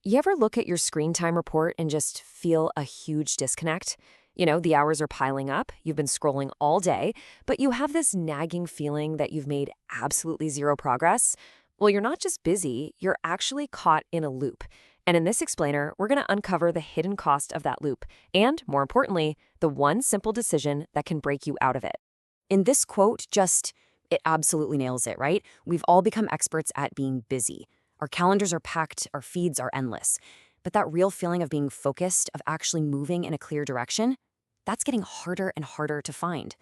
You ever look at your screen time report and just feel a huge disconnect? The hours are piling up, you've been scrolling all day, but you have this nagging feeling that you've made absolutely zero progress? Well, you're not just busy, you're actually caught in a loop. And in this explainer, we're going to uncover the hidden cost of that loop, and more importantly, the one simple decision that can break you out of it. In this quote, it absolutely nails it, right? We've all become experts at being busy. Our calendars are packed, our feeds are endless. But that real feeling of being focused, of actually moving in a clear direction, that's getting harder and harder to find.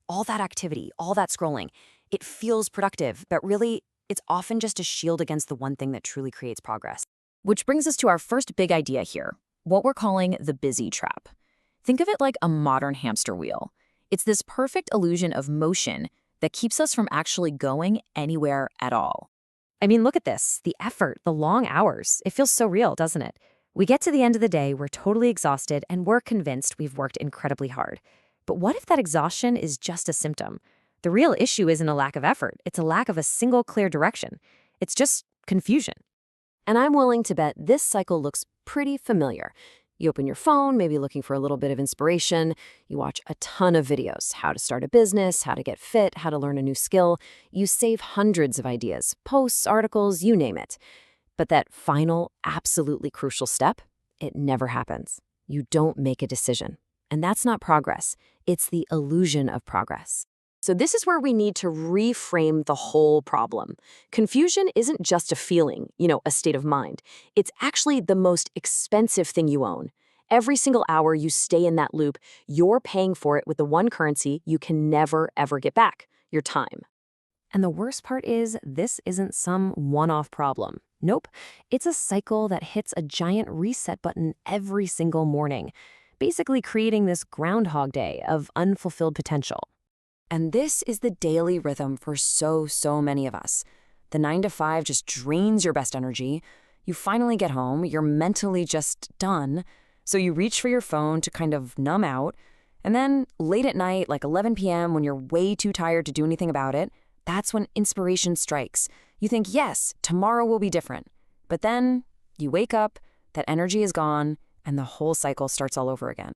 All that activity, all that scrolling, it feels productive, but really, it's often just a shield against the one thing that truly creates progress. Which brings us to our first big idea here, what we're calling the busy trap. Think of it like a modern hamster wheel. It's this perfect illusion of motion that keeps us from actually going anywhere at all. I mean, look at this, the effort, the long hours. It feels so real, doesn't it? We get to the end of the day, we're totally exhausted, and we're convinced we've worked incredibly hard. But what if that exhaustion is just a symptom? The real issue isn't a lack of effort, it's a lack of a single clear direction. It's just confusion. And I'm willing to bet this cycle looks pretty familiar. You open your phone, maybe looking for a little bit of inspiration. You watch a ton of videos, how to start a business, how to get fit, how to learn a new skill. You save hundreds of ideas, posts, articles, you name it. But that final, absolutely crucial step, it never happens. You don't make a decision. And that's not progress. It's the illusion of progress. So this is where we need to reframe the whole problem. Confusion isn't just a feeling, a state of mind. It's actually the most expensive thing you own. Every single hour you stay in that loop, you're paying for it with the one currency you can never, ever get back, your time. And the worst part is, this isn't some one-off problem. Nope, it's a cycle that hits a giant reset button every single morning, basically creating this Groundhog Day of unfulfilled potential. And this is the daily rhythm for so many of us. The 9 to 5 just drains your best energy. You finally get home, you're mentally just done. So you reach for your phone to kind of numb out. And then late at night, like 11 p.m., when you're way too tired to do anything about it, that's when inspiration strikes. You think, yes, tomorrow will be different. But then you wake up, that energy is gone, and the whole cycle starts all over again.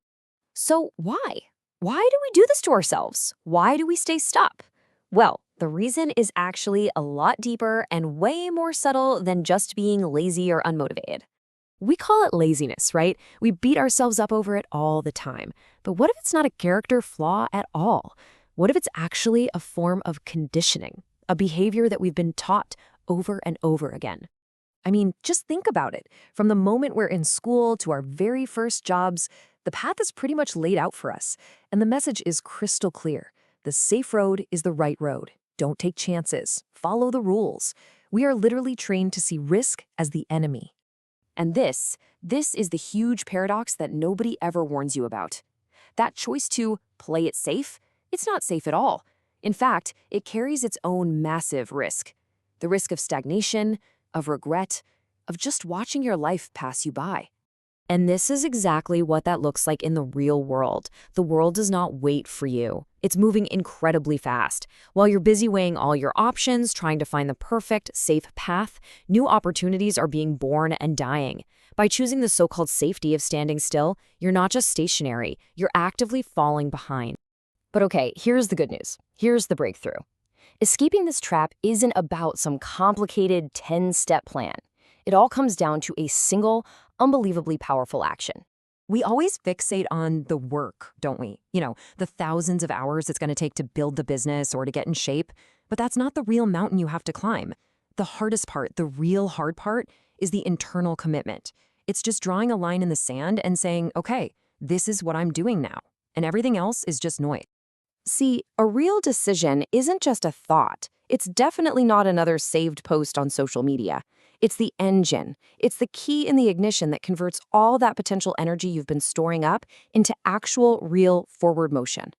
So why? Why do we do this to ourselves? Why do we stay stuck? Well, the reason is actually a lot deeper and way more subtle than just being lazy or unmotivated. We call it laziness, right? We beat ourselves up over it all the time. But what if it's not a character flaw at all? What if it's actually a form of conditioning, a behavior that we've been taught over and over again? I mean, just think about it. From the moment we're in school to our very first jobs, the path is pretty much laid out for us, and the message is crystal clear. The safe road is the right road. Don't take chances. Follow the rules. We are literally trained to see risk as the enemy. And this is the huge paradox that nobody ever warns you about. That choice to play it safe, it's not safe at all. In fact, it carries its own massive risk. The risk of stagnation, of regret, of just watching your life pass you by. And this is exactly what that looks like in the real world. The world does not wait for you. It's moving incredibly fast. While you're busy weighing all your options, trying to find the perfect, safe path, new opportunities are being born and dying. By choosing the so-called safety of standing still, you're not just stationary, you're actively falling behind. But okay, here's the good news. Here's the breakthrough. Escaping this trap isn't about some complicated 10-step plan. It all comes down to a single, unbelievably powerful action. We always fixate on the work, don't we? The thousands of hours it's going to take to build the business or to get in shape. But that's not the real mountain you have to climb. The hardest part, the real hard part, is the internal commitment. It's just drawing a line in the sand and saying, okay, this is what I'm doing now, and everything else is just noise. See, a real decision isn't just a thought. It's definitely not another saved post on social media. It's the engine. It's the key in the ignition that converts all that potential energy you've been storing up into actual, real forward motion.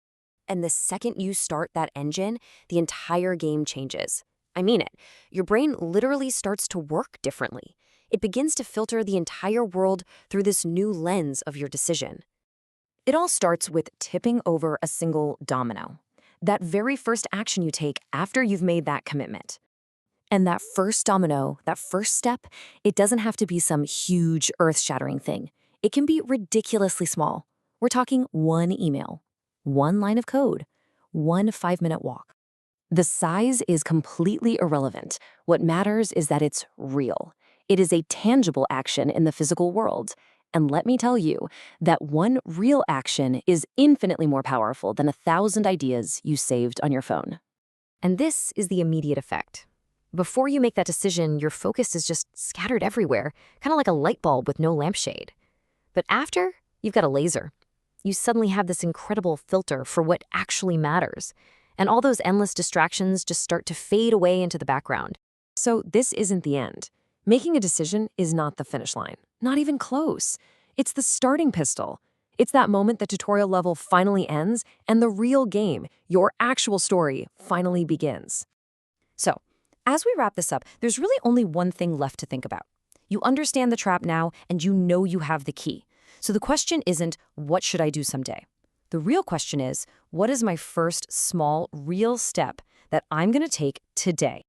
And the second you start that engine, the entire game changes. I mean it. Your brain literally starts to work differently. It begins to filter the entire world through this new lens of your decision. It all starts with tipping over a single domino. That very first action you take after you've made that commitment. And that first domino, that first step, it doesn't have to be some huge, earth-shattering thing. It can be ridiculously small. We're talking one email, one line of code, one 5-minute walk. The size is completely irrelevant. What matters is that it's real. It is a tangible action in the physical world. And let me tell you that one real action is infinitely more powerful than 1,000 ideas you saved on your phone. And this is the immediate effect. Before you make that decision, your focus is just scattered everywhere, kind of like a light bulb with no lampshade. But after, you've got a laser. You suddenly have this incredible filter for what actually matters. And all those endless distractions just start to fade away into the background. So this isn't the end. Making a decision is not the finish line, not even close. It's the starting pistol. It's that moment the tutorial level finally ends and the real game, your actual story, finally begins. So, as we wrap this up, there's really only one thing left to think about. You understand the trap now, and you know you have the key. So the question isn't, what should I do someday? The real question is, what is my first small, real step that I'm going to take today?